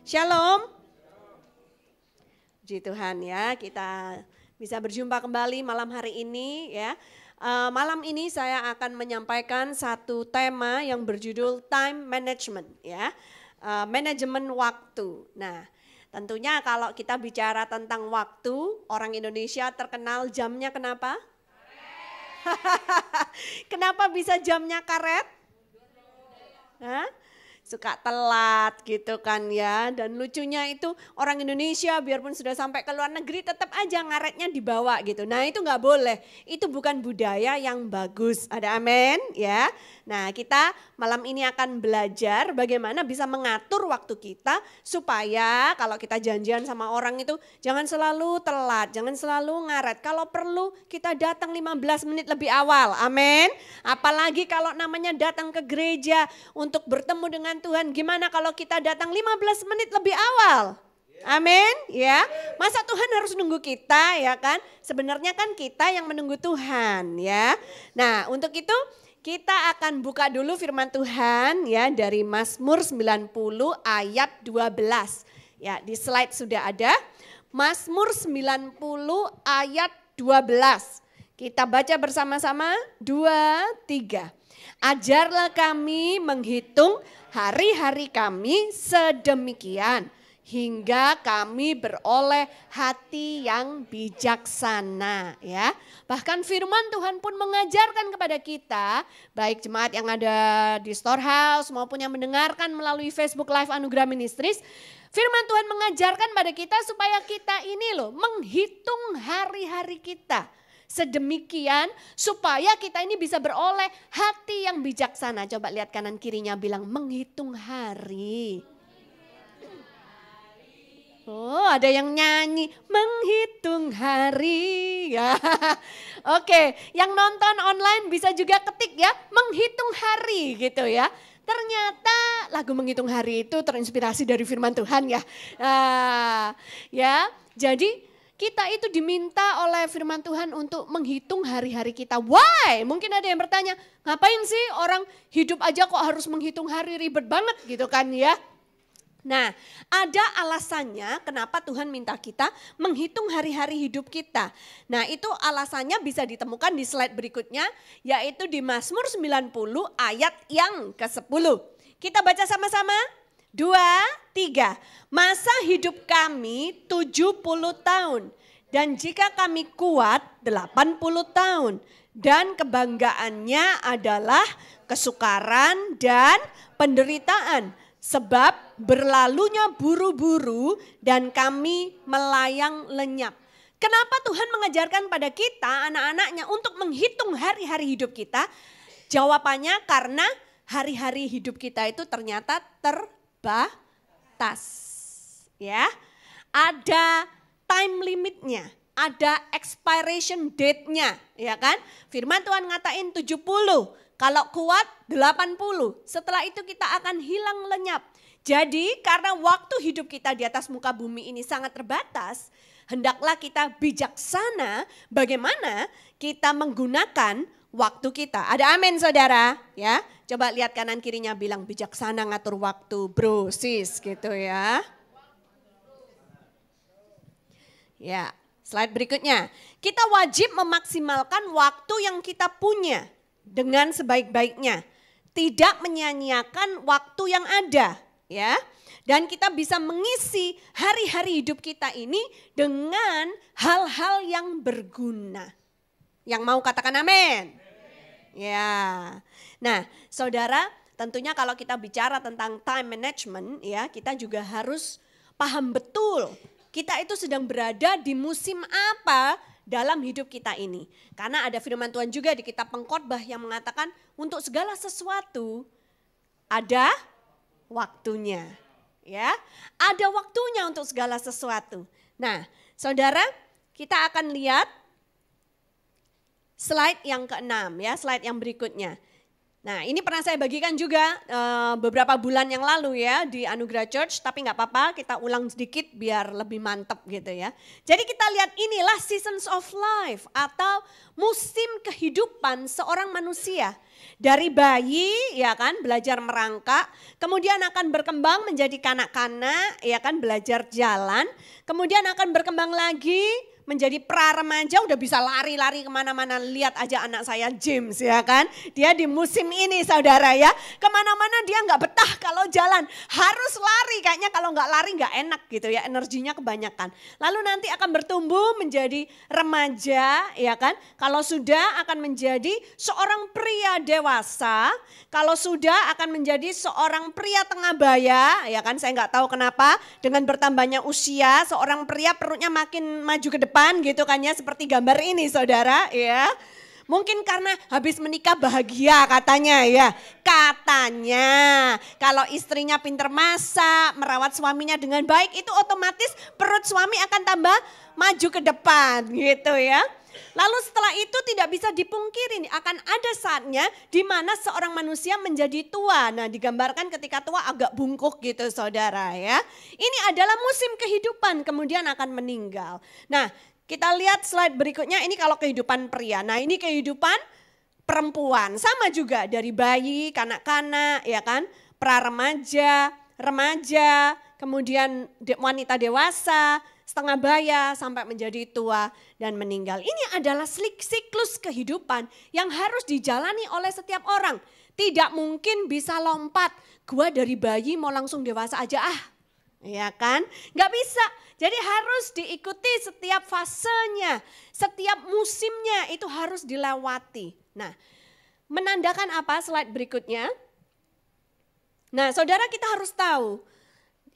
Shalom. Puji Tuhan ya, kita bisa berjumpa kembali malam hari ini ya. Malam ini saya akan menyampaikan satu tema yang berjudul time management ya. Manajemen waktu. Nah, tentunya kalau kita bicara tentang waktu, orang Indonesia terkenal jamnya kenapa? Kenapa bisa jamnya karet? Hah? Suka telat gitu kan ya. Dan lucunya itu orang Indonesia biarpun sudah sampai ke luar negeri tetap aja ngaretnya dibawa gitu. Nah itu nggak boleh, itu bukan budaya yang bagus. Ada amin ya. Nah kita malam ini akan belajar bagaimana bisa mengatur waktu kita supaya kalau kita janjian sama orang itu jangan selalu telat, jangan selalu ngaret. Kalau perlu kita datang 15 menit lebih awal, amin. Apalagi kalau namanya datang ke gereja untuk bertemu dengan Tuhan, gimana kalau kita datang 15 menit lebih awal? Amin, ya. Masa Tuhan harus nunggu kita ya kan? Sebenarnya kan kita yang menunggu Tuhan ya. Nah, untuk itu kita akan buka dulu firman Tuhan ya dari Mazmur 90 ayat 12. Ya, di slide sudah ada. Mazmur 90 ayat 12. Kita baca bersama-sama 2, 3. Ajarlah kami menghitung hari-hari kami sedemikian hingga kami beroleh hati yang bijaksana ya. Bahkan firman Tuhan pun mengajarkan kepada kita, baik jemaat yang ada di Storehouse maupun yang mendengarkan melalui Facebook Live Anugerah Ministries, firman Tuhan mengajarkan pada kita supaya kita ini loh menghitung hari-hari kita. Sedemikian supaya kita ini bisa beroleh hati yang bijaksana. Coba lihat kanan kirinya bilang menghitung hari. Oh ada yang nyanyi menghitung hari ya. Oke yang nonton online bisa juga ketik ya menghitung hari gitu ya. Ternyata lagu menghitung hari itu terinspirasi dari firman Tuhan ya. Ya jadi kita itu diminta oleh firman Tuhan untuk menghitung hari-hari kita. Why? Mungkin ada yang bertanya, ngapain sih orang hidup aja kok harus menghitung hari, ribet banget gitu kan ya. Nah, ada alasannya kenapa Tuhan minta kita menghitung hari-hari hidup kita. Nah, itu alasannya bisa ditemukan di slide berikutnya, yaitu di Mazmur 90 ayat yang ke-10. Kita baca sama-sama. 2, 3. Masa hidup kami 70 tahun dan jika kami kuat 80 tahun. Dan kebanggaannya adalah kesukaran dan penderitaan. Sebab berlalunya buru-buru dan kami melayang lenyap. Kenapa Tuhan mengajarkan pada kita anak-anaknya untuk menghitung hari-hari hidup kita? Jawabannya karena hari-hari hidup kita itu ternyata terbatas, ya. Ada time limitnya, ada expiration date-nya, ya kan? Firman Tuhan ngatain 70, kalau kuat 80, setelah itu kita akan hilang lenyap. Jadi karena waktu hidup kita di atas muka bumi ini sangat terbatas, hendaklah kita bijaksana bagaimana kita menggunakan waktu kita. Ada amin saudara, ya. Coba lihat kanan kirinya bilang bijaksana ngatur waktu bro, sis gitu ya. Ya, slide berikutnya. Kita wajib memaksimalkan waktu yang kita punya dengan sebaik-baiknya. Tidak menyia-nyiakan waktu yang ada, ya. Dan kita bisa mengisi hari-hari hidup kita ini dengan hal-hal yang berguna. Yang mau katakan amin. Ya, nah saudara tentunya kalau kita bicara tentang time management ya kita juga harus paham betul kita itu sedang berada di musim apa dalam hidup kita ini. Karena ada firman Tuhan juga di kitab Pengkhotbah yang mengatakan untuk segala sesuatu ada waktunya. Ya, ada waktunya untuk segala sesuatu. Nah saudara kita akan lihat slide yang ke-6 ya, slide yang berikutnya. Nah ini pernah saya bagikan juga beberapa bulan yang lalu ya di Anugerah Church, tapi nggak apa-apa kita ulang sedikit biar lebih mantap gitu ya. Jadi kita lihat inilah seasons of life atau musim kehidupan seorang manusia. Dari bayi ya kan belajar merangkak, kemudian akan berkembang menjadi kanak-kanak ya kan belajar jalan, kemudian akan berkembang lagi menjadi pra-remaja udah bisa lari-lari kemana-mana. Lihat aja anak saya James ya kan. Dia di musim ini saudara ya. Kemana-mana dia nggak betah kalau jalan. Harus lari kayaknya kalau nggak lari nggak enak gitu ya. Energinya kebanyakan. Lalu nanti akan bertumbuh menjadi remaja ya kan. Kalau sudah akan menjadi seorang pria dewasa. Kalau sudah akan menjadi seorang pria tengah baya ya kan. Saya nggak tahu kenapa dengan bertambahnya usia seorang pria perutnya makin maju ke depan gitu kan ya, seperti gambar ini saudara ya. Mungkin karena habis menikah bahagia katanya ya. Katanya kalau istrinya pinter masak, merawat suaminya dengan baik itu otomatis perut suami akan tambah maju ke depan gitu ya. Lalu setelah itu tidak bisa dipungkiri akan ada saatnya di mana seorang manusia menjadi tua. Nah digambarkan ketika tua agak bungkuk gitu saudara ya. Ini adalah musim kehidupan kemudian akan meninggal. Nah kita lihat slide berikutnya ini kalau kehidupan pria. Nah ini kehidupan perempuan sama juga dari bayi, kanak-kanak ya kan. Pra-remaja, remaja, kemudian wanita dewasa, setengah baya sampai menjadi tua dan meninggal. Ini adalah siklus kehidupan yang harus dijalani oleh setiap orang. Tidak mungkin bisa lompat, gua dari bayi mau langsung dewasa aja ya kan? Nggak bisa. Jadi harus diikuti setiap fasenya, setiap musimnya itu harus dilewati. Nah, menandakan apa slide berikutnya? Nah, saudara kita harus tahu,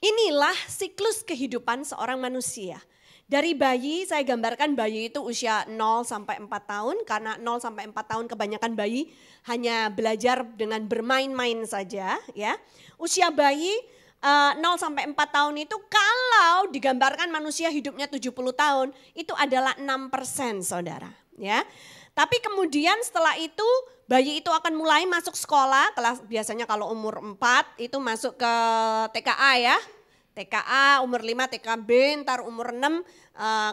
inilah siklus kehidupan seorang manusia. Dari bayi, saya gambarkan bayi itu usia 0 sampai 4 tahun, karena 0 sampai 4 tahun kebanyakan bayi hanya belajar dengan bermain-main saja ya. Usia bayi 0 sampai 4 tahun itu kalau digambarkan manusia hidupnya 70 tahun, itu adalah 6% saudara ya. Tapi kemudian setelah itu bayi itu akan mulai masuk sekolah, kelas biasanya kalau umur 4 itu masuk ke TKA ya. TKA umur 5, TKB, ntar umur 6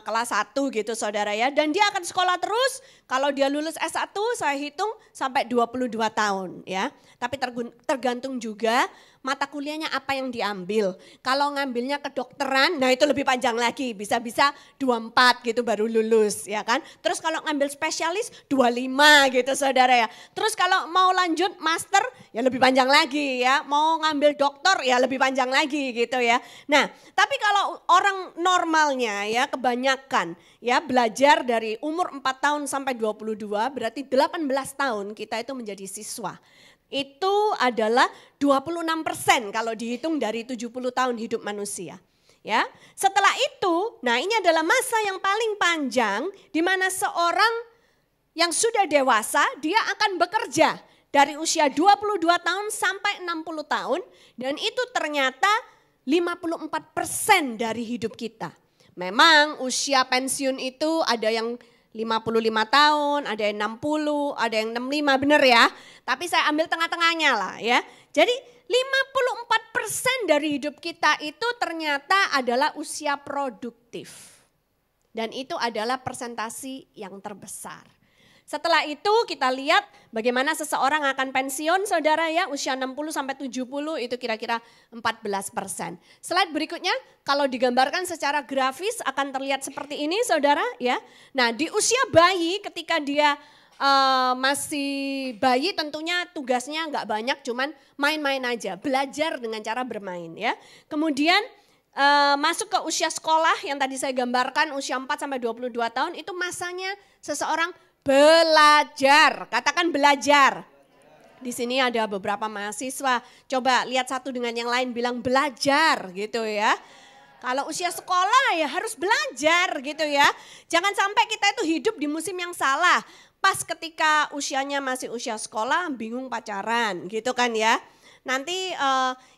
kelas 1 gitu saudara ya. Dan dia akan sekolah terus, kalau dia lulus S1 saya hitung sampai 22 tahun ya. Tapi tergantung juga mata kuliahnya apa yang diambil. Kalau ngambilnya kedokteran, nah itu lebih panjang lagi, bisa-bisa 24 gitu baru lulus ya kan. Terus kalau ngambil spesialis 25 gitu saudara ya. Terus kalau mau lanjut master ya lebih panjang lagi ya. Mau ngambil doktor ya lebih panjang lagi gitu ya. Nah tapi kalau orang normalnya ya kebanyakan ya belajar dari umur 4 tahun sampai 22 berarti 18 tahun kita itu menjadi siswa. Itu adalah 26% kalau dihitung dari 70 tahun hidup manusia. Ya, setelah itu, nah ini adalah masa yang paling panjang di mana seorang yang sudah dewasa dia akan bekerja dari usia 22 tahun sampai 60 tahun dan itu ternyata 54% dari hidup kita. Memang usia pensiun itu ada yang 55 tahun, ada yang 60, ada yang 65 bener ya. Tapi saya ambil tengah-tengahnya lah ya. Jadi 54% dari hidup kita itu ternyata adalah usia produktif. Dan itu adalah persentasi yang terbesar. Setelah itu kita lihat bagaimana seseorang akan pensiun saudara ya usia 60 sampai 70 itu kira-kira 14%. Slide berikutnya kalau digambarkan secara grafis akan terlihat seperti ini saudara ya. Nah di usia bayi ketika dia masih bayi tentunya tugasnya nggak banyak cuman main-main aja. Belajar dengan cara bermain ya. Kemudian masuk ke usia sekolah yang tadi saya gambarkan usia 4 sampai 22 tahun itu masanya seseorang belajar, katakan belajar. Di sini ada beberapa mahasiswa, coba lihat satu dengan yang lain bilang belajar gitu ya. Kalau usia sekolah ya harus belajar gitu ya. Jangan sampai kita itu hidup di musim yang salah. Pas ketika usianya masih usia sekolah bingung pacaran gitu kan ya. Nanti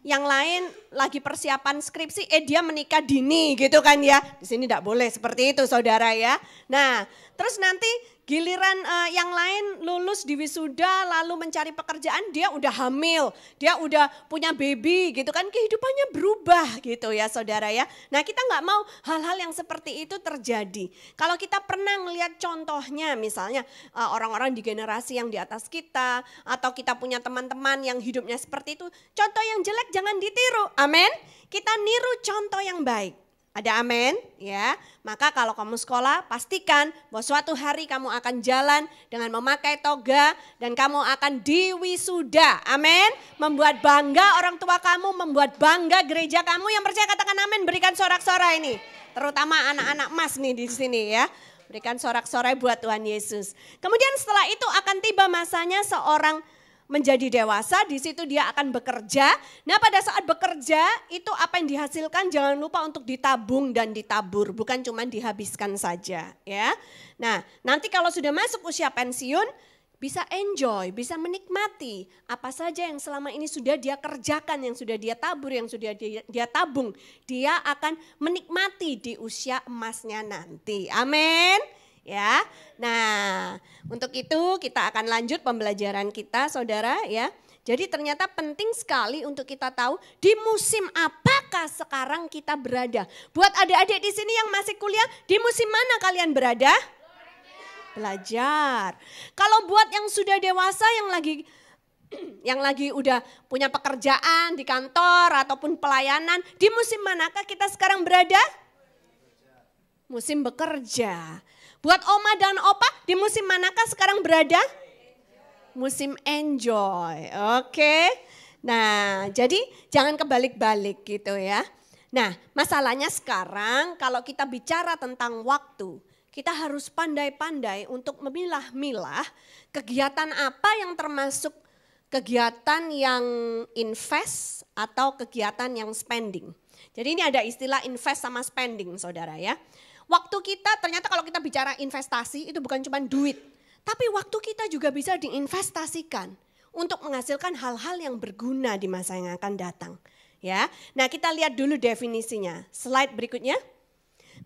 yang lain lagi persiapan skripsi, dia menikah dini gitu kan ya. Di sini tidak boleh seperti itu saudara ya. Nah terus nanti Giliran yang lain lulus di wisuda lalu mencari pekerjaan, dia udah hamil, dia udah punya baby gitu kan, kehidupannya berubah gitu ya saudara ya. Nah kita nggak mau hal-hal yang seperti itu terjadi. Kalau kita pernah melihat contohnya misalnya orang-orang di generasi yang di atas kita, atau kita punya teman-teman yang hidupnya seperti itu, contoh yang jelek jangan ditiru, amin. Kita niru contoh yang baik. Ada amin ya. Maka kalau kamu sekolah pastikan bahwa suatu hari kamu akan jalan dengan memakai toga dan kamu akan diwisuda. Amin. Membuat bangga orang tua kamu, membuat bangga gereja kamu. Yang percaya katakan amin, berikan sorak-sorai ini. Terutama anak-anak mas nih di sini ya. Berikan sorak-sorai buat Tuhan Yesus. Kemudian setelah itu akan tiba masanya seorang menjadi dewasa, di situ dia akan bekerja. Nah pada saat bekerja itu apa yang dihasilkan jangan lupa untuk ditabung dan ditabur, bukan cuma dihabiskan saja ya. Nah nanti kalau sudah masuk usia pensiun bisa enjoy, bisa menikmati apa saja yang selama ini sudah dia kerjakan, yang sudah dia tabur, yang sudah dia tabung. Dia akan menikmati di usia emasnya nanti, amin. Ya, nah untuk itu kita akan lanjut pembelajaran kita saudara ya. Jadi ternyata penting sekali untuk kita tahu di musim apakah sekarang kita berada. Buat adik-adik di sini yang masih kuliah, di musim mana kalian berada? Belajar. Kalau buat yang sudah dewasa yang lagi udah punya pekerjaan di kantor ataupun pelayanan, di musim manakah kita sekarang berada? Musim bekerja. Buat oma dan opa, di musim manakah sekarang berada? Musim enjoy, oke. Nah, jadi jangan kebalik-balik gitu ya. Nah, masalahnya sekarang kalau kita bicara tentang waktu, kita harus pandai-pandai untuk memilah-milah kegiatan apa yang termasuk kegiatan yang invest atau kegiatan yang spending. Jadi ini ada istilah invest sama spending saudara ya. Waktu kita ternyata kalau kita bicara investasi itu bukan cuma duit. Tapi waktu kita juga bisa diinvestasikan untuk menghasilkan hal-hal yang berguna di masa yang akan datang. Ya, nah kita lihat dulu definisinya. Slide berikutnya.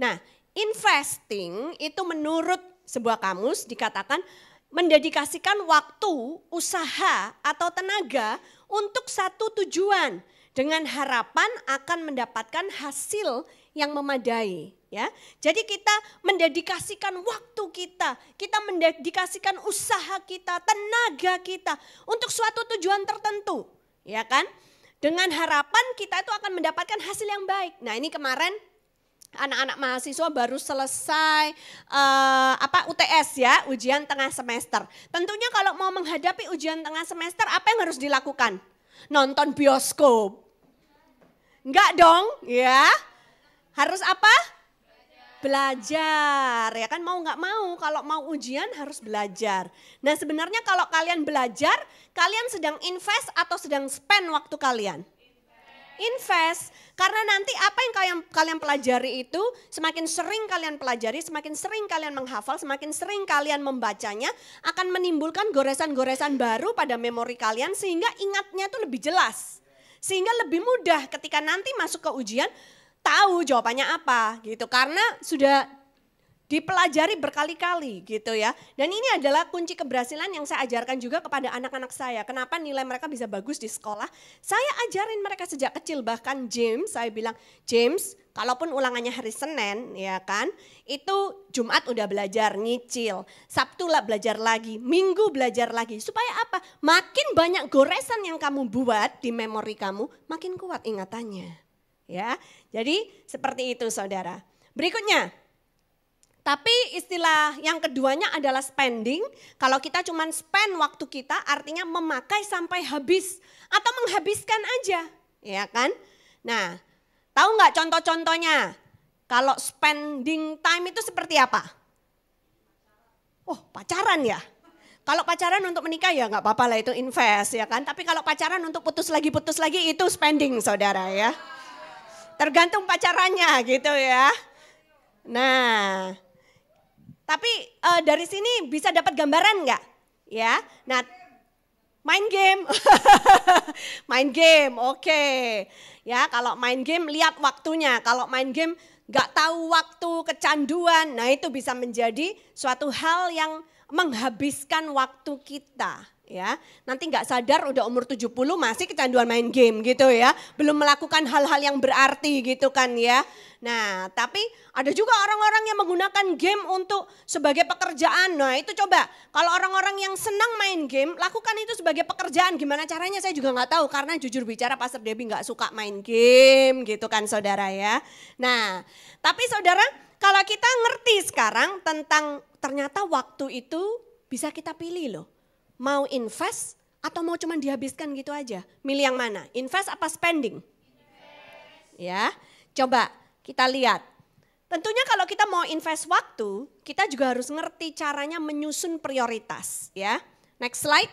Nah, investing itu menurut sebuah kamus dikatakan mendedikasikan waktu, usaha atau tenaga untuk satu tujuan dengan harapan akan mendapatkan hasil yang memadai ya. Jadi kita mendedikasikan waktu kita mendedikasikan usaha kita, tenaga kita untuk suatu tujuan tertentu, ya kan? Dengan harapan kita itu akan mendapatkan hasil yang baik. Nah, ini kemarin anak-anak mahasiswa baru selesai UTS ya, ujian tengah semester. Tentunya kalau mau menghadapi ujian tengah semester apa yang harus dilakukan? Nonton bioskop. Enggak dong, ya. Harus apa? Belajar, ya kan mau nggak mau kalau mau ujian harus belajar. Nah sebenarnya kalau kalian belajar, kalian sedang invest atau sedang spend waktu kalian? Invest, karena nanti apa yang kalian pelajari itu semakin sering kalian pelajari, semakin sering kalian menghafal, semakin sering kalian membacanya akan menimbulkan goresan-goresan baru pada memori kalian sehingga ingatnya tuh lebih jelas. Sehingga lebih mudah ketika nanti masuk ke ujian tahu jawabannya apa gitu karena sudah dipelajari berkali-kali gitu ya. Dan ini adalah kunci keberhasilan yang saya ajarkan juga kepada anak-anak saya. Kenapa nilai mereka bisa bagus di sekolah? Saya ajarin mereka sejak kecil, bahkan James, saya bilang, James, kalaupun ulangannya hari Senin ya kan, itu Jumat udah belajar nyicil, Sabtu lah belajar lagi, Minggu belajar lagi. Supaya apa? Makin banyak goresan yang kamu buat di memori kamu, makin kuat ingatannya. Ya, jadi seperti itu saudara. Berikutnya, tapi istilah yang keduanya adalah spending. Kalau kita cuma spend waktu kita artinya memakai sampai habis atau menghabiskan aja, ya kan? Nah, tahu nggak contoh-contohnya? Kalau spending time itu seperti apa? Oh, pacaran ya. Kalau pacaran untuk menikah ya nggak apa-apa lah itu invest ya kan. Tapi kalau pacaran untuk putus lagi itu spending saudara ya. Tergantung pacarannya gitu ya. Nah, tapi dari sini bisa dapat gambaran nggak? Ya, nah main game, main game, oke. Ya, kalau main game lihat waktunya. Kalau main game nggak tahu waktu, kecanduan, nah itu bisa menjadi suatu hal yang menghabiskan waktu kita. Ya, nanti nggak sadar udah umur 70 masih kecanduan main game gitu ya. Belum melakukan hal-hal yang berarti gitu kan ya. Nah, tapi ada juga orang-orang yang menggunakan game untuk sebagai pekerjaan. Nah, itu coba kalau orang-orang yang senang main game, lakukan itu sebagai pekerjaan. Gimana caranya saya juga nggak tahu karena jujur bicara Pastor Debbie nggak suka main game gitu kan saudara ya. Nah, tapi saudara kalau kita ngerti sekarang tentang ternyata waktu itu bisa kita pilih loh. Mau invest atau mau cuman dihabiskan gitu aja? Milih yang mana? Invest apa spending? Ya, coba kita lihat. Tentunya kalau kita mau invest waktu, kita juga harus ngerti caranya menyusun prioritas. Ya, next slide.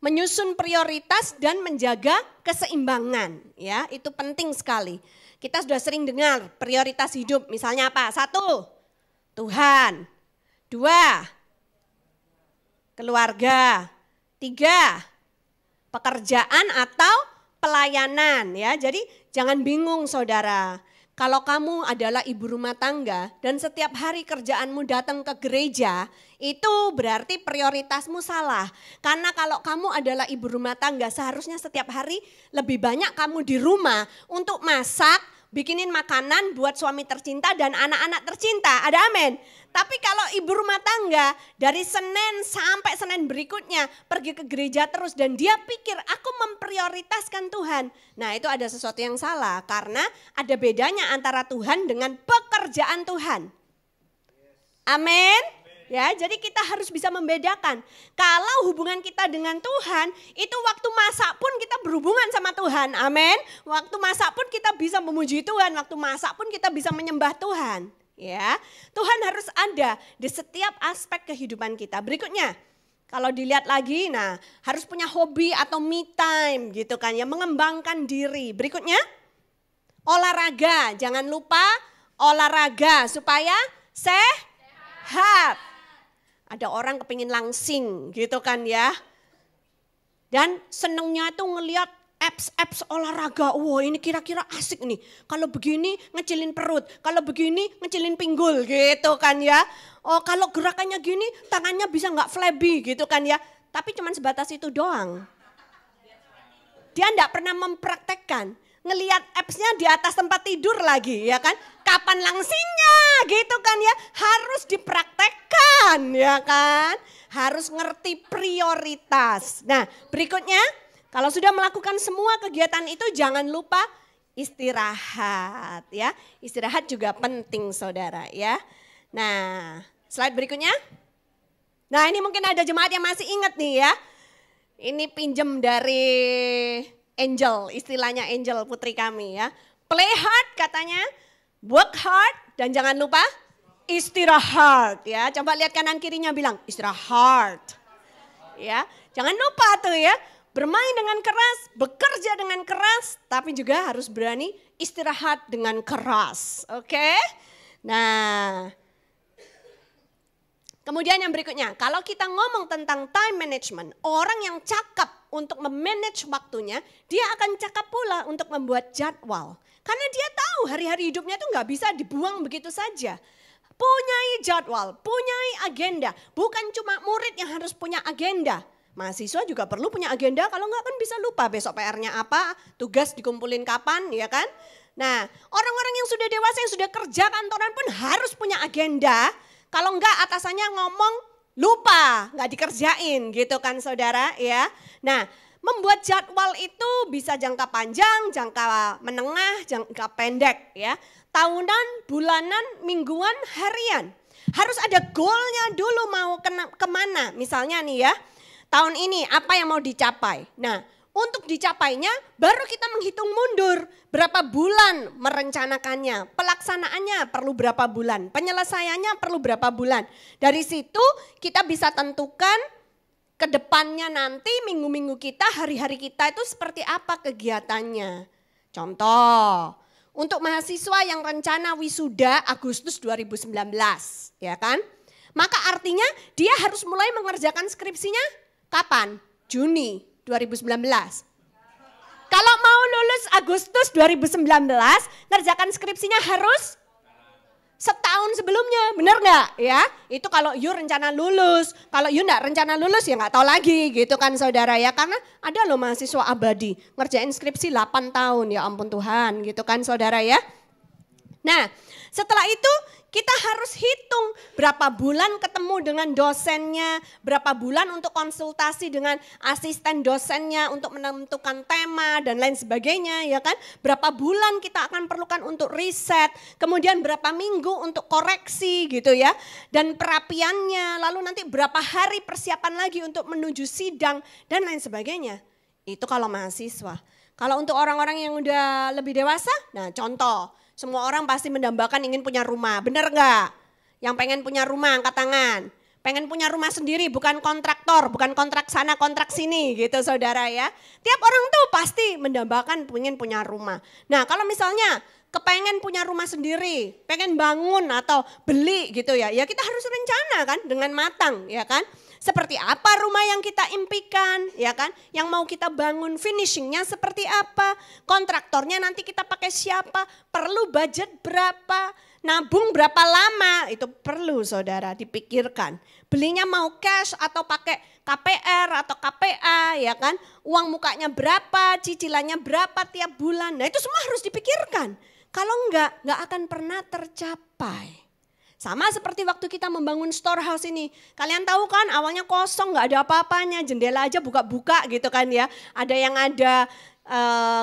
Menyusun prioritas dan menjaga keseimbangan. Ya, itu penting sekali. Kita sudah sering dengar prioritas hidup. Misalnya apa? 1, Tuhan. 2, keluarga. 3, pekerjaan atau pelayanan ya. Jadi jangan bingung saudara. Kalau kamu adalah ibu rumah tangga dan setiap hari kerjaanmu datang ke gereja, itu berarti prioritasmu salah. Karena kalau kamu adalah ibu rumah tangga seharusnya setiap hari lebih banyak kamu di rumah untuk masak, bikinin makanan buat suami tercinta dan anak-anak tercinta. Ada amin? Tapi kalau ibu rumah tangga dari Senin sampai Senin berikutnya pergi ke gereja terus dan dia pikir aku memprioritaskan Tuhan. Nah itu ada sesuatu yang salah karena ada bedanya antara Tuhan dengan pekerjaan Tuhan. Amin. Ya, jadi kita harus bisa membedakan. Kalau hubungan kita dengan Tuhan, itu waktu masak pun kita berhubungan sama Tuhan. Amin. Waktu masak pun kita bisa memuji Tuhan, waktu masak pun kita bisa menyembah Tuhan. Ya, Tuhan harus ada di setiap aspek kehidupan kita. Berikutnya, kalau dilihat lagi, nah harus punya hobi atau me time gitu kan ya, mengembangkan diri. Berikutnya, olahraga. Jangan lupa olahraga supaya sehat. Ada orang kepingin langsing gitu kan ya. Dan senengnya itu ngelihat apps olahraga. Wah ini kira-kira asik nih. Kalau begini ngecilin perut. Kalau begini ngecilin pinggul gitu kan ya. Oh kalau gerakannya gini tangannya bisa gak flabby gitu kan ya. Tapi cuma sebatas itu doang. Dia gak pernah mempraktekkan. Ngelihat appsnya di atas tempat tidur lagi ya kan. Kapan langsingnya gitu kan ya. Harus dipraktekkan ya kan. Harus ngerti prioritas. Nah berikutnya. Kalau sudah melakukan semua kegiatan itu jangan lupa istirahat ya. Istirahat juga penting saudara ya. Nah slide berikutnya. Nah ini mungkin ada jemaat yang masih ingat nih ya. Ini pinjem dari Angel, istilahnya Angel putri kami ya. Play hard katanya, work hard dan jangan lupa istirahat ya. Coba lihat kanan kirinya bilang istirahat. Ya, jangan lupa tuh ya. Bermain dengan keras, bekerja dengan keras, tapi juga harus berani istirahat dengan keras. Oke? Nah, kemudian yang berikutnya, kalau kita ngomong tentang time management, orang yang cakap untuk memanage waktunya, dia akan cakap pula untuk membuat jadwal. Karena dia tahu hari-hari hidupnya itu nggak bisa dibuang begitu saja. Punyai jadwal, punyai agenda. Bukan cuma murid yang harus punya agenda. Mahasiswa juga perlu punya agenda, kalau enggak kan bisa lupa besok PR-nya apa, tugas dikumpulin kapan, ya kan? Nah, orang-orang yang sudah dewasa, yang sudah kerja kantoran pun harus punya agenda. Kalau enggak atasannya ngomong lupa, enggak dikerjain gitu kan saudara ya. Nah, membuat jadwal itu bisa jangka panjang, jangka menengah, jangka pendek ya. Tahunan, bulanan, mingguan, harian. Harus ada goalnya dulu mau kemana, misalnya nih ya. Tahun ini apa yang mau dicapai? Nah, untuk dicapainya baru kita menghitung mundur. Berapa bulan merencanakannya, pelaksanaannya perlu berapa bulan, penyelesaiannya perlu berapa bulan. Dari situ kita bisa tentukan ke depannya nanti minggu-minggu kita, hari-hari kita itu seperti apa kegiatannya. Contoh, untuk mahasiswa yang rencana wisuda Agustus 2019, ya kan? Maka artinya dia harus mulai mengerjakan skripsinya kapan? Juni 2019. Kalau mau lulus Agustus 2019, ngerjakan skripsinya harus setahun sebelumnya, bener nggak ya? Itu kalau you rencana lulus, kalau you nggak rencana lulus ya nggak tahu lagi gitu kan saudara ya. Karena ada loh mahasiswa abadi, ngerjain skripsi 8 tahun, ya ampun Tuhan gitu kan saudara ya. Nah setelah itu kita harus hitung berapa bulan ketemu dengan dosennya, berapa bulan untuk konsultasi dengan asisten dosennya untuk menentukan tema dan lain sebagainya ya kan. Berapa bulan kita akan perlukan untuk riset, kemudian berapa minggu untuk koreksi gitu ya. Dan perapiannya, lalu nanti berapa hari persiapan lagi untuk menuju sidang dan lain sebagainya. Itu kalau mahasiswa. Kalau untuk orang-orang yang udah lebih dewasa, nah contoh. Semua orang pasti mendambakan ingin punya rumah, bener nggak? Yang pengen punya rumah angkat tangan. Pengen punya rumah sendiri, bukan kontraktor, bukan kontrak sana, kontrak sini gitu saudara ya. Tiap orang tuh pasti mendambakan ingin punya rumah. Nah kalau misalnya kepengen punya rumah sendiri, pengen bangun atau beli gitu ya, ya kita harus rencana kan dengan matang ya kan. Seperti apa rumah yang kita impikan, ya kan? Yang mau kita bangun, finishingnya seperti apa? Kontraktornya nanti kita pakai siapa? Perlu budget berapa? Nabung berapa lama? Itu perlu saudara dipikirkan. Belinya mau cash atau pakai KPR atau KPA, ya kan? Uang mukanya berapa? Cicilannya berapa tiap bulan? Nah itu semua harus dipikirkan. Kalau enggak akan pernah tercapai. Sama seperti waktu kita membangun storehouse ini. Kalian tahu kan awalnya kosong, gak ada apa-apanya. Jendela aja buka-buka gitu kan ya. Ada yang ada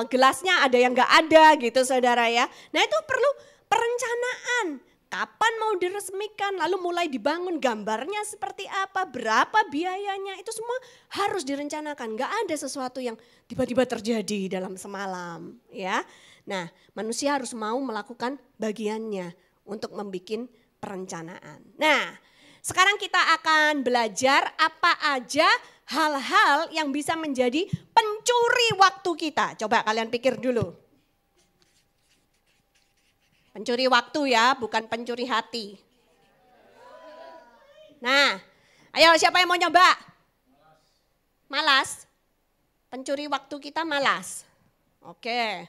gelasnya, ada yang gak ada gitu saudara ya. Nah itu perlu perencanaan. Kapan mau diresmikan, lalu mulai dibangun, gambarnya seperti apa, berapa biayanya. Itu semua harus direncanakan. Gak ada sesuatu yang tiba-tiba terjadi dalam semalam ya. Nah manusia harus mau melakukan bagiannya untuk membuat perencanaan. Nah, sekarang kita akan belajar apa aja hal-hal yang bisa menjadi pencuri waktu kita. Coba kalian pikir dulu. Pencuri waktu ya, bukan pencuri hati. Nah, ayo siapa yang mau nyoba? Malas? Pencuri waktu kita malas. Oke.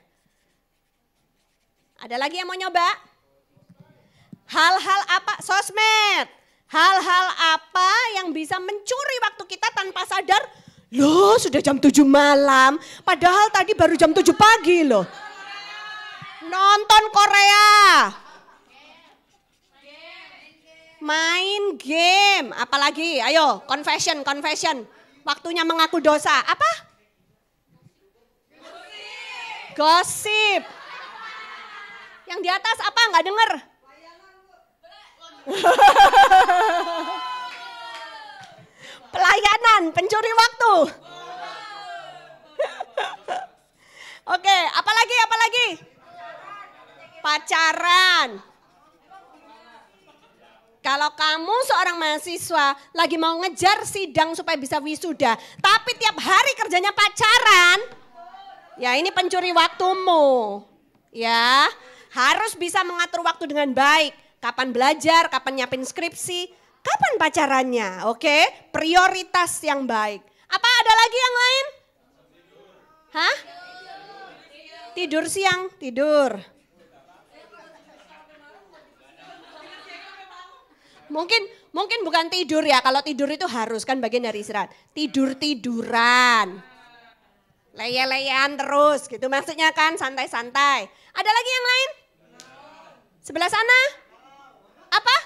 Ada lagi yang mau nyoba? Hal-hal apa? Sosmed. Hal-hal apa yang bisa mencuri waktu kita tanpa sadar? Loh sudah jam 7 malam. Padahal tadi baru jam 7 pagi loh. Nonton Korea. Main game. Apalagi? Ayo confession. Waktunya mengaku dosa. Apa? Gosip. Yang di atas apa? Nggak denger? Pelayanan, pencuri waktu. Oke, apa lagi? Pacaran. Kalau kamu seorang mahasiswa lagi mau ngejar sidang supaya bisa wisuda, tapi tiap hari kerjanya pacaran, ya ini pencuri waktumu. Ya, harus bisa mengatur waktu dengan baik. Kapan belajar, kapan nyiapin skripsi, kapan pacarannya, oke? Prioritas yang baik. Apa ada lagi yang lain? Hah? Tidur siang, tidur. Mungkin bukan tidur ya, kalau tidur itu harus kan bagian dari istirahat. Tidur-tiduran. Leye-leyean terus gitu maksudnya kan, santai-santai. Ada lagi yang lain? Sebelah sana? Apa?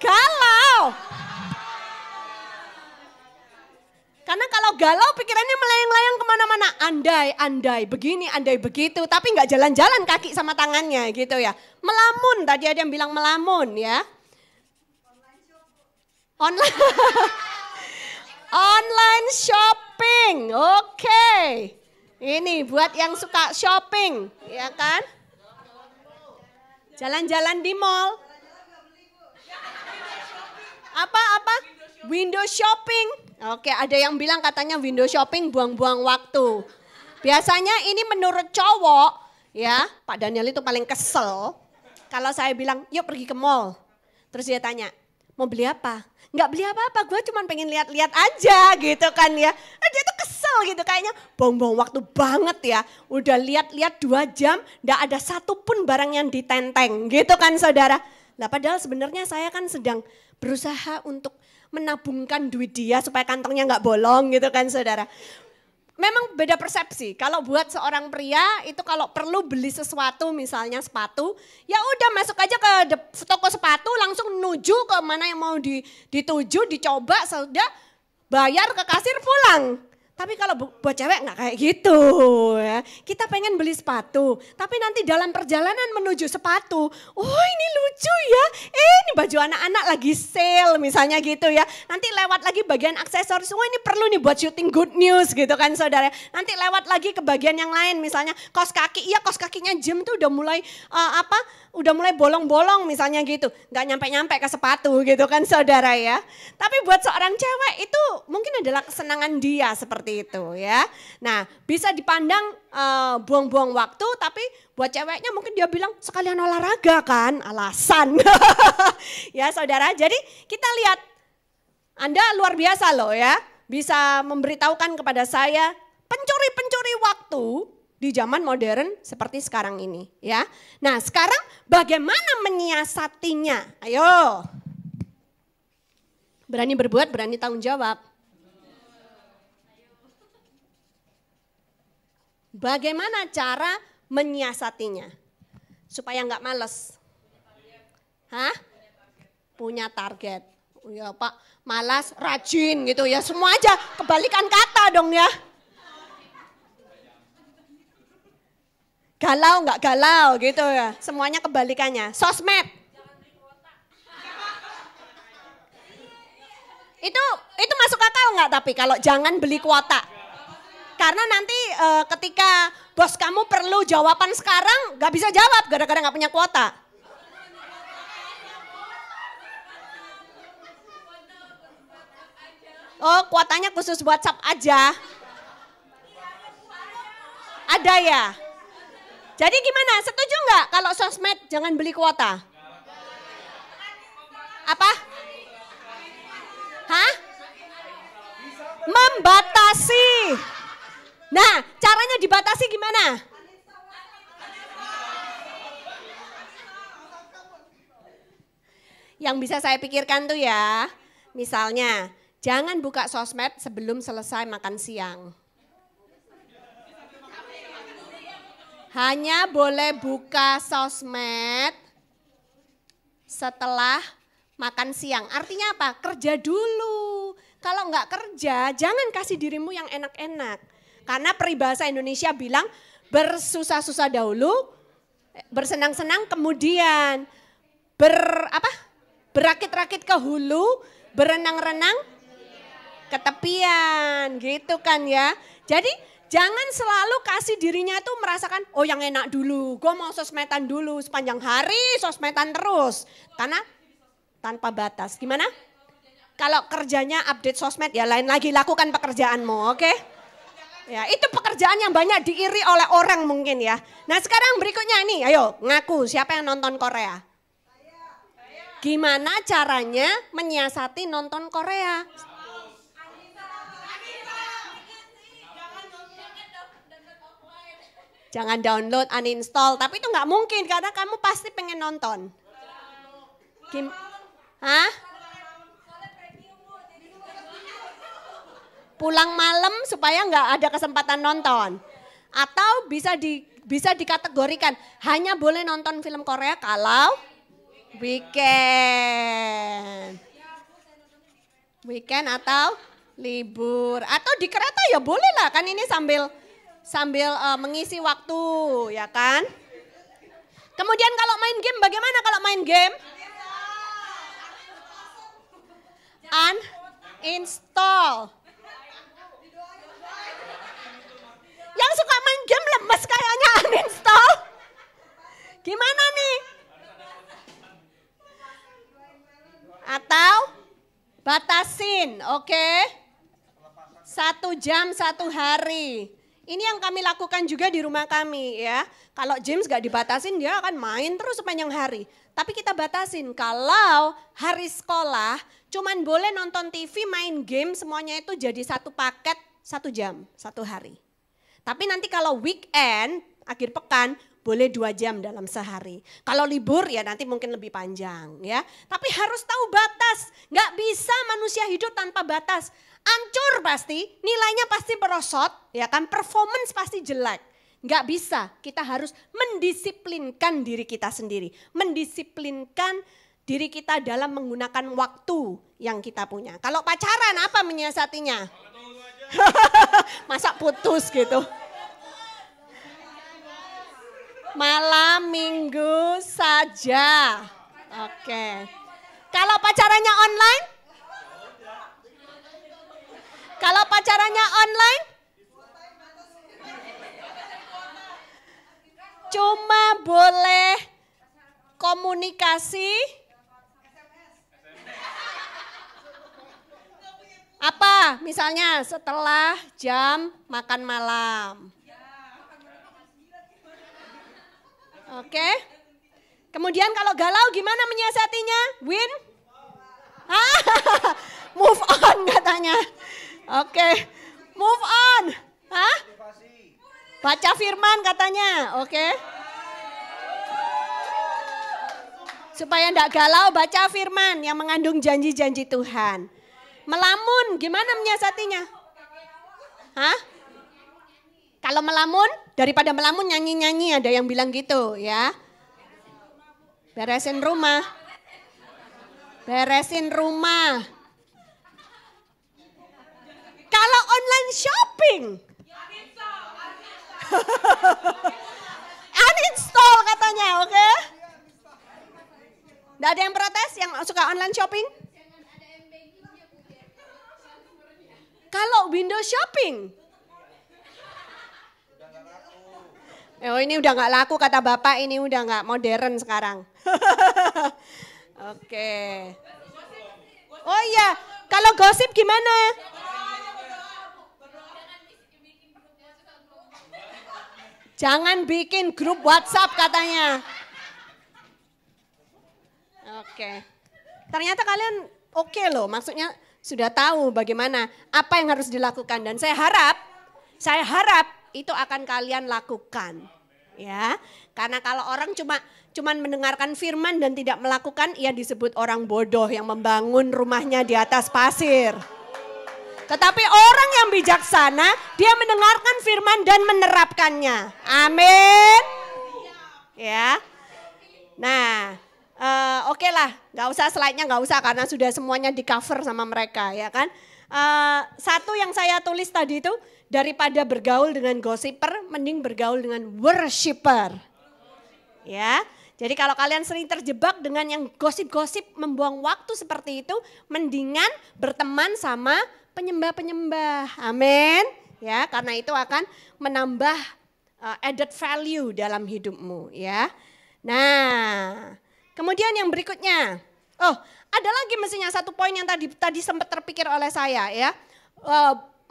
Galau. Karena kalau galau pikirannya melayang-layang kemana-mana. Andai begini, andai begitu. Tapi nggak jalan-jalan kaki sama tangannya gitu ya. Melamun, tadi ada yang bilang melamun ya. Online shopping, oke. Ini buat yang suka shopping, ya kan? Jalan-jalan di mall. Apa? Window shopping. Oke, ada yang bilang katanya window shopping buang-buang waktu. Biasanya ini menurut cowok, ya Pak Daniel itu paling kesel. Kalau saya bilang, yuk pergi ke mall. Terus dia tanya, mau beli apa? Nggak beli apa-apa, gue cuma pengen lihat-lihat aja gitu kan ya. Nah, dia tuh kesel gitu kayaknya, buang-buang waktu banget ya. Udah lihat-lihat 2 jam, nggak ada satupun barang yang ditenteng gitu kan saudara. Nah padahal sebenarnya saya kan sedang berusaha untuk menabungkan duit dia supaya kantongnya nggak bolong gitu kan saudara. Memang beda persepsi. Kalau buat seorang pria itu kalau perlu beli sesuatu misalnya sepatu, ya udah masuk aja ke toko sepatu langsung menuju ke mana yang mau dituju, dicoba, sudah bayar ke kasir pulang. Tapi kalau buat cewek nggak kayak gitu ya. Kita pengen beli sepatu, tapi nanti dalam perjalanan menuju sepatu, oh ini lucu ya, ini baju anak-anak lagi sale misalnya gitu ya. Nanti lewat lagi bagian aksesoris, oh ini perlu nih buat syuting good news gitu kan saudara. Nanti lewat lagi ke bagian yang lain misalnya kaos kaki, iya kaos kakinya gym tuh udah mulai udah mulai bolong-bolong misalnya gitu. Nggak nyampe-nyampe ke sepatu gitu kan saudara ya. Tapi buat seorang cewek itu mungkin adalah kesenangan dia seperti itu ya. Nah bisa dipandang buang-buang waktu, tapi buat ceweknya mungkin dia bilang sekalian olahraga kan, alasan. Ya saudara, jadi kita lihat Anda luar biasa loh ya. Bisa memberitahukan kepada saya pencuri-pencuri waktu di zaman modern seperti sekarang ini ya. Nah sekarang bagaimana menyiasatinya? Ayo. Berani berbuat, berani tanggung jawab. Bagaimana cara menyiasatinya? Supaya nggak males. Hah? Punya target. Oh ya Pak, malas, rajin gitu ya. Semua aja kebalikan kata dong ya. Galau nggak galau gitu ya, semuanya kebalikannya. Sosmed. Itu masuk akal nggak tapi kalau jangan beli kuota? Karena nanti ketika bos kamu perlu jawaban sekarang nggak bisa jawab gara-gara nggak punya kuota. Oh kuotanya khusus WhatsApp aja. Ada ya? Jadi gimana? Setuju nggak kalau sosmed jangan beli kuota? Apa? Hah? Membatasi. Nah, caranya dibatasi gimana? Yang bisa saya pikirkan tuh ya, misalnya jangan buka sosmed sebelum selesai makan siang. Hanya boleh buka sosmed setelah makan siang. Artinya apa? Kerja dulu. Kalau nggak kerja, jangan kasih dirimu yang enak-enak. Karena peribahasa Indonesia bilang bersusah-susah dahulu, bersenang-senang kemudian. Berakit-rakit ke hulu, berenang-renang ke tepian, gitu kan ya. Jadi jangan selalu kasih dirinya itu merasakan, oh yang enak dulu, gue mau sosmedan dulu sepanjang hari sosmedan terus. Karena tanpa batas, gimana? Kalau kerjanya update sosmed ya lain lagi, lakukan pekerjaanmu, oke? Ya itu pekerjaan yang banyak diiri oleh orang mungkin ya. Nah sekarang berikutnya nih, ayo ngaku siapa yang nonton Korea? Gimana caranya menyiasati nonton Korea? Jangan download, uninstall. Tapi itu nggak mungkin karena kamu pasti pengen nonton. Hah? Pulang malam supaya nggak ada kesempatan nonton. Atau bisa dikategorikan hanya boleh nonton film Korea kalau weekend. Weekend atau libur. Atau di kereta ya boleh lah kan ini sambil mengisi waktu ya kan. Kemudian kalau main game bagaimana kalau main game? Uninstall. Yang suka main game lemes kayaknya uninstall. Gimana nih? Atau batasin, oke? 1 jam 1 hari. Ini yang kami lakukan juga di rumah kami ya. Kalau James gak dibatasin dia akan main terus sepanjang hari. Tapi kita batasin kalau hari sekolah cuman boleh nonton TV, main game semuanya itu jadi satu paket 1 jam 1 hari. Tapi nanti kalau weekend, akhir pekan boleh 2 jam dalam sehari. Kalau libur ya nanti mungkin lebih panjang ya. Tapi harus tahu batas, nggak bisa manusia hidup tanpa batas. Ancur pasti, nilainya pasti merosot, ya kan, performance pasti jelek. Nggak bisa, kita harus mendisiplinkan diri kita sendiri. Mendisiplinkan diri kita dalam menggunakan waktu yang kita punya. Kalau pacaran apa menyiasatinya? Masa putus gitu? Malam minggu saja. Oke. Kalau pacarannya online? Kalau pacarannya online? Cuma boleh komunikasi apa? Misalnya setelah jam makan malam. Oke. Kemudian kalau galau gimana menyiasatinya? Win? Move on katanya. Oke. Move on. Hah? Baca firman katanya. Oke. Supaya enggak galau baca firman yang mengandung janji-janji Tuhan. Melamun gimana menyiasatinya? Hah? Kalau melamun, daripada melamun nyanyi-nyanyi, ada yang bilang gitu ya. Beresin rumah. Beresin rumah. Kalau online shopping. Uninstall katanya, oke? Nggak ada yang protes yang suka online shopping? Kalau window shopping. Oh ini udah nggak laku kata Bapak, ini udah nggak modern sekarang. Oke. Oh iya, kalau gosip gimana? Jangan bikin grup WhatsApp katanya. Oke. Ternyata kalian oke loh, maksudnya sudah tahu bagaimana apa yang harus dilakukan dan saya harap itu akan kalian lakukan. Ya. Karena kalau orang cuman mendengarkan firman dan tidak melakukan, ia disebut orang bodoh yang membangun rumahnya di atas pasir. Tetapi orang yang bijaksana, dia mendengarkan firman dan menerapkannya. Amin. Ya. Nah, oke lah, nggak usah slide-nya nggak usah karena sudah semuanya di cover sama mereka, ya kan. Satu yang saya tulis tadi itu, daripada bergaul dengan gossiper, mending bergaul dengan worshipper. Ya, jadi kalau kalian sering terjebak dengan yang gosip-gosip membuang waktu seperti itu, mendingan berteman sama penyembah-penyembah. Amin. Ya, karena itu akan menambah added value dalam hidupmu, ya. Nah, kemudian yang berikutnya. Oh, ada lagi mestinya satu poin yang tadi sempat terpikir oleh saya, ya.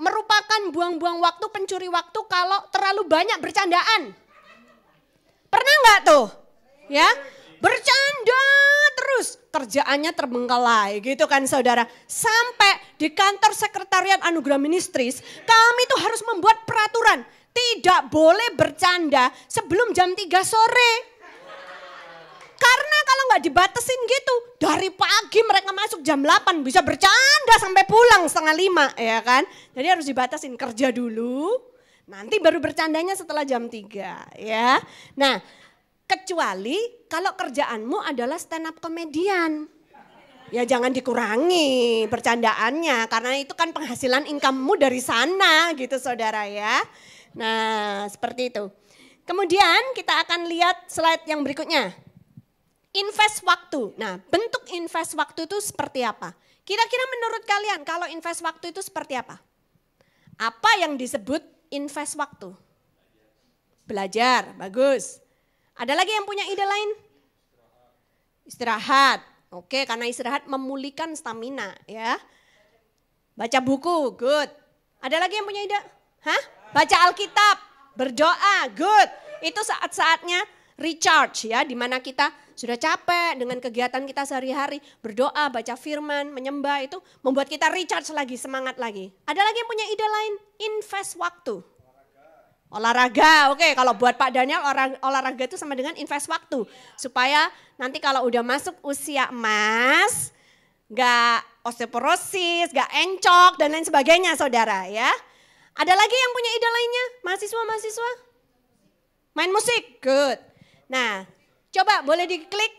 Merupakan buang-buang waktu, pencuri waktu kalau terlalu banyak bercandaan. Pernah nggak tuh? Ya, bercanda terus, kerjaannya terbengkalai gitu kan saudara. Sampai di kantor sekretariat Anugerah Ministries, kami tuh harus membuat peraturan. Tidak boleh bercanda sebelum jam 3 sore. Karena kalau nggak dibatasin gitu, dari pagi mereka masuk jam 8 bisa bercanda sampai pulang 4:30 ya kan. Jadi harus dibatasin, kerja dulu, nanti baru bercandanya setelah jam 3 ya. Nah, kecuali kalau kerjaanmu adalah stand up komedian. Ya jangan dikurangi bercandaannya karena itu kan penghasilan income-mu dari sana gitu saudara ya. Nah, seperti itu. Kemudian kita akan lihat slide yang berikutnya. Invest waktu. Nah, bentuk invest waktu itu seperti apa? Kira-kira menurut kalian kalau invest waktu itu seperti apa? Apa yang disebut invest waktu? Belajar, bagus. Ada lagi yang punya ide lain? Istirahat. Oke, karena istirahat memulihkan stamina ya. Baca buku, good. Ada lagi yang punya ide? Hah? Baca Alkitab, berdoa, good. Itu saat-saatnya recharge ya, di mana kita sudah capek dengan kegiatan kita sehari-hari, berdoa, baca firman, menyembah itu membuat kita recharge lagi, semangat lagi. Ada lagi yang punya ide lain? Invest waktu. Olahraga, oke. Kalau buat Pak Daniel olahraga itu sama dengan invest waktu. Supaya nanti kalau udah masuk usia emas, gak osteoporosis, gak encok dan lain sebagainya saudara ya. Ada lagi yang punya ide lainnya? Mahasiswa? Main musik, good. Nah, coba boleh diklik.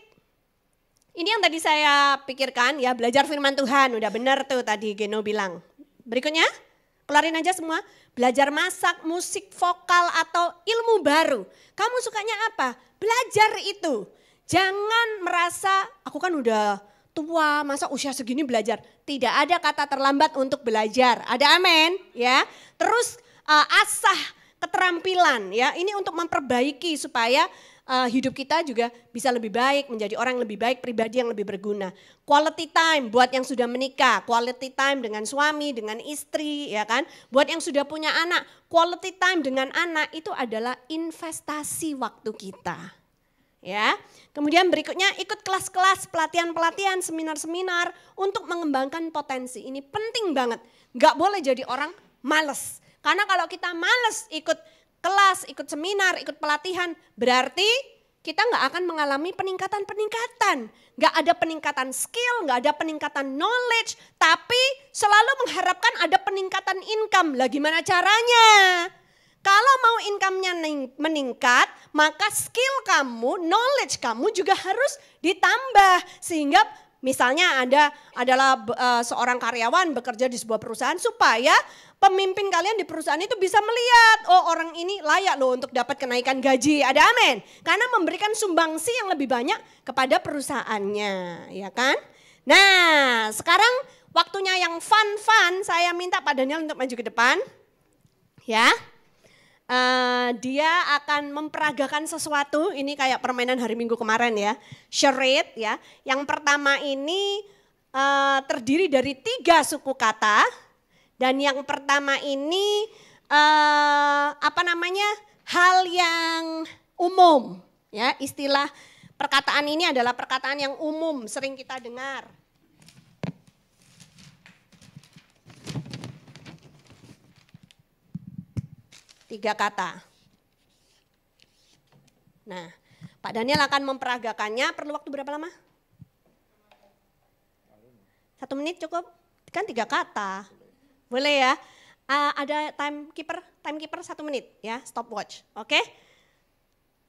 Ini yang tadi saya pikirkan ya, belajar firman Tuhan. Udah benar tuh tadi Geno bilang. Berikutnya, kelarin aja semua. Belajar masak, musik, vokal, atau ilmu baru. Kamu sukanya apa? Belajar itu. Jangan merasa, aku kan udah tua, masa usia segini belajar. Tidak ada kata terlambat untuk belajar. Ada amin? Ya. Terus asah keterampilan ya. Ini untuk memperbaiki supaya hidup kita juga bisa lebih baik, menjadi orang yang lebih baik, pribadi yang lebih berguna. Quality time buat yang sudah menikah, quality time dengan suami, dengan istri, ya kan. Buat yang sudah punya anak, quality time dengan anak itu adalah investasi waktu kita. Ya. Kemudian berikutnya ikut kelas-kelas, pelatihan-pelatihan, seminar-seminar untuk mengembangkan potensi. Ini penting banget. Nggak boleh jadi orang males. Karena kalau kita males ikut kelas, ikut seminar, ikut pelatihan, berarti kita nggak akan mengalami peningkatan-peningkatan. Nggak ada peningkatan skill, nggak ada peningkatan knowledge, tapi selalu mengharapkan ada peningkatan income. Lah gimana caranya? Kalau mau income-nya meningkat, maka skill kamu, knowledge kamu juga harus ditambah. Sehingga misalnya adalah seorang karyawan bekerja di sebuah perusahaan supaya pemimpin kalian di perusahaan itu bisa melihat, oh orang ini layak loh untuk dapat kenaikan gaji. Ada amin? Karena memberikan sumbangsi yang lebih banyak kepada perusahaannya, ya kan? Nah, sekarang waktunya yang fun-fun, saya minta Pak Daniel untuk maju ke depan. Ya. Dia akan memperagakan sesuatu, ini kayak permainan hari Minggu kemarin ya. Charade ya. Yang pertama ini terdiri dari 3 suku kata. Dan yang pertama ini hal yang umum ya, istilah perkataan ini adalah perkataan yang umum sering kita dengar. Tiga kata. Nah, Pak Daniel akan memperagakannya, perlu waktu berapa lama? 1 menit cukup? Kan 3 kata. Boleh ya? Ada timekeeper 1 menit ya, stopwatch. Oke?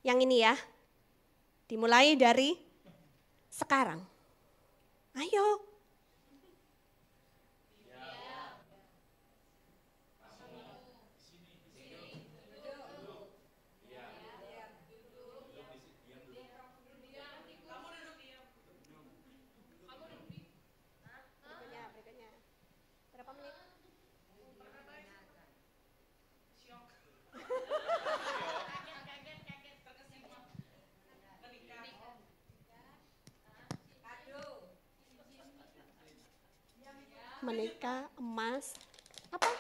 Yang ini ya, dimulai dari sekarang. Ayo. Menikah, emas, apa?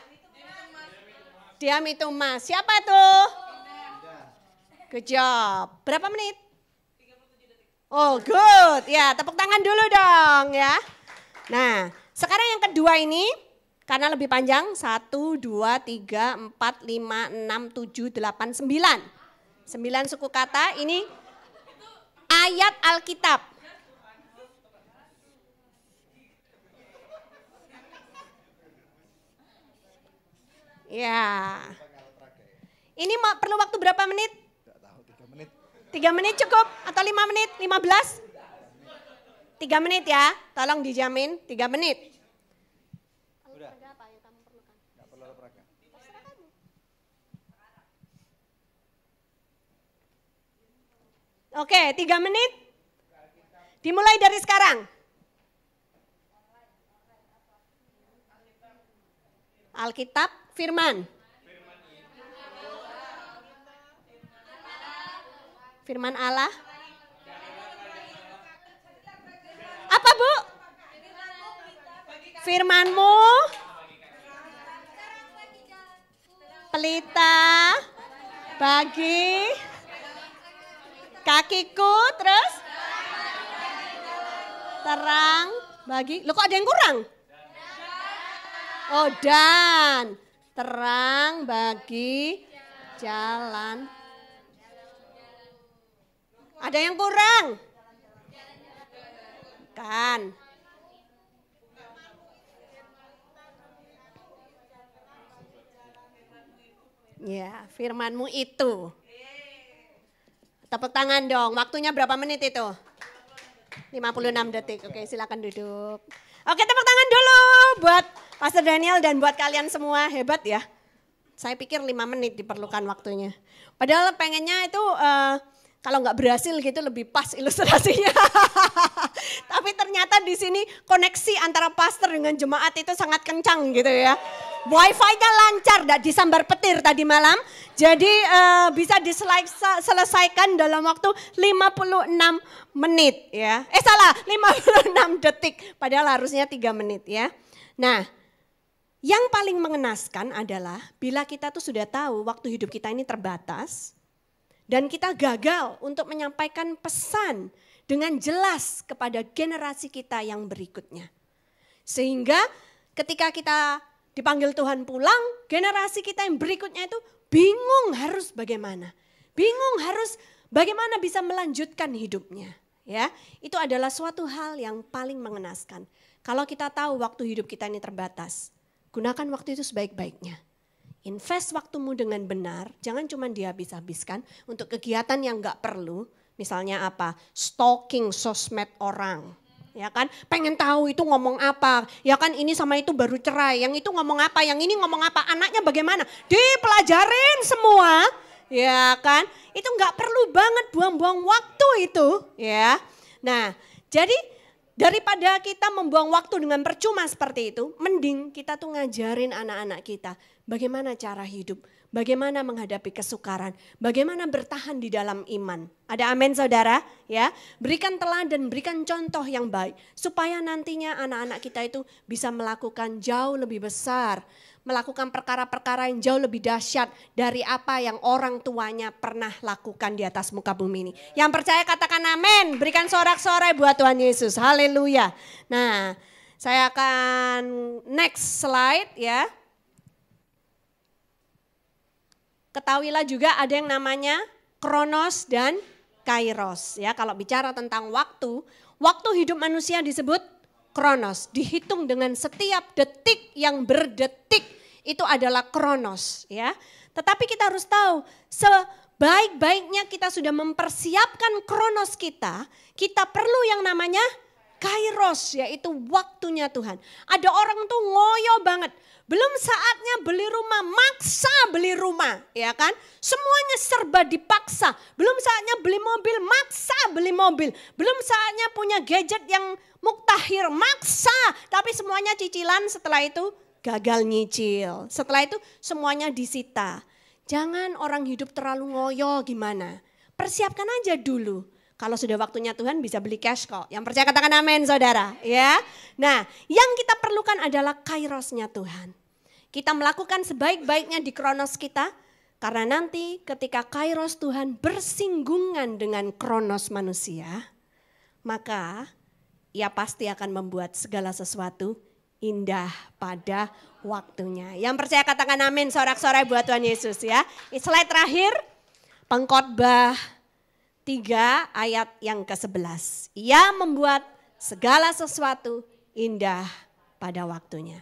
Diam itu emas. Siapa tuh? Good job. Berapa menit? 37 detik. Oh good. Ya tepuk tangan dulu dong ya. Nah sekarang yang kedua ini karena lebih panjang. 1, 2, 3, 4, 5, 6, 7, 8, 9. 9 suku kata ini ayat Alkitab. Ya. Ini perlu waktu berapa menit? Tidak tahu, 3 menit. 3 menit cukup atau 5 menit? 15? 3 menit ya, tolong dijamin 3 menit. Udah. Apa yang kamu perlukan? Nggak perlu olahraga. Oke, 3 menit. Dimulai dari sekarang. Alkitab, firman. Firman Allah. Apa Bu? Firmanmu. Pelita. Bagi. Kakiku terus. Terang. Bagi. Loh kok ada yang kurang? Oh dan. Terang bagi Jalan. Ada yang kurang? Kan. Ya, firman-Mu itu. Tepuk tangan dong. Waktunya berapa menit itu? 56 detik. Oke, silakan duduk. Oke, tepuk tangan dulu buat Pastor Daniel dan buat kalian semua. Hebat ya. Saya pikir 5 menit diperlukan waktunya. Padahal pengennya itu kalau nggak berhasil gitu lebih pas ilustrasinya. Tapi ternyata di sini koneksi antara pastor dengan jemaat itu sangat kencang gitu ya. Wifi-nya lancar, tidak disambar petir tadi malam. Jadi bisa diselesaikan dalam waktu 56 menit ya. Salah, 56 detik. Padahal harusnya 3 menit ya. Nah, yang paling mengenaskan adalah bila kita tuh sudah tahu waktu hidup kita ini terbatas. Dan kita gagal untuk menyampaikan pesan dengan jelas kepada generasi kita yang berikutnya. Sehingga ketika kita dipanggil Tuhan pulang, generasi kita yang berikutnya itu bingung harus bagaimana. Bingung harus bagaimana bisa melanjutkan hidupnya. Ya, itu adalah suatu hal yang paling mengenaskan. Kalau kita tahu waktu hidup kita ini terbatas, gunakan waktu itu sebaik-baiknya. Invest waktumu dengan benar, jangan cuma dihabis-habiskan untuk kegiatan yang gak perlu. Misalnya apa? Stalking sosmed orang. Ya kan, pengen tahu itu ngomong apa. Ya kan, ini sama itu baru cerai, yang itu ngomong apa, yang ini ngomong apa, anaknya bagaimana. Dipelajarin semua, ya kan. Itu gak perlu banget buang-buang waktu itu. Ya. Nah, jadi daripada kita membuang waktu dengan percuma seperti itu, mending kita tuh ngajarin anak-anak kita bagaimana cara hidup, bagaimana menghadapi kesukaran, bagaimana bertahan di dalam iman. Ada amin saudara? Ya, berikan teladan, berikan contoh yang baik supaya nantinya anak-anak kita itu bisa melakukan jauh lebih besar, melakukan perkara-perkara yang jauh lebih dahsyat dari apa yang orang tuanya pernah lakukan di atas muka bumi ini. Yang percaya katakan amin, berikan sorak-sorai buat Tuhan Yesus. Haleluya. Nah, saya akan next slide ya. Ketahuilah juga ada yang namanya Kronos dan Kairos. Ya, kalau bicara tentang waktu, waktu hidup manusia disebut Kronos. Dihitung dengan setiap detik yang berdetik itu adalah Kronos. Ya, tetapi kita harus tahu sebaik-baiknya kita sudah mempersiapkan Kronos kita perlu yang namanya Kairos, yaitu waktunya Tuhan. Ada orang tuh ngoyo banget. Belum saatnya beli rumah, maksa beli rumah, ya kan? Semuanya serba dipaksa. Belum saatnya beli mobil, maksa beli mobil. Belum saatnya punya gadget yang muktahir, maksa. Tapi semuanya cicilan, setelah itu gagal nyicil. Setelah itu semuanya disita. Jangan orang hidup terlalu ngoyo gimana. Persiapkan aja dulu. Kalau sudah waktunya Tuhan bisa beli cash kok. Yang percaya katakan amin saudara. Ya. Nah, yang kita perlukan adalah kairosnya Tuhan. Kita melakukan sebaik-baiknya di kronos kita. Karena nanti ketika kairos Tuhan bersinggungan dengan kronos manusia. Maka ia pasti akan membuat segala sesuatu indah pada waktunya. Yang percaya katakan amin sorak-sorai buat Tuhan Yesus ya. Slide terakhir. Pengkhotbah 3 ayat yang ke-11. Ia membuat segala sesuatu indah pada waktunya.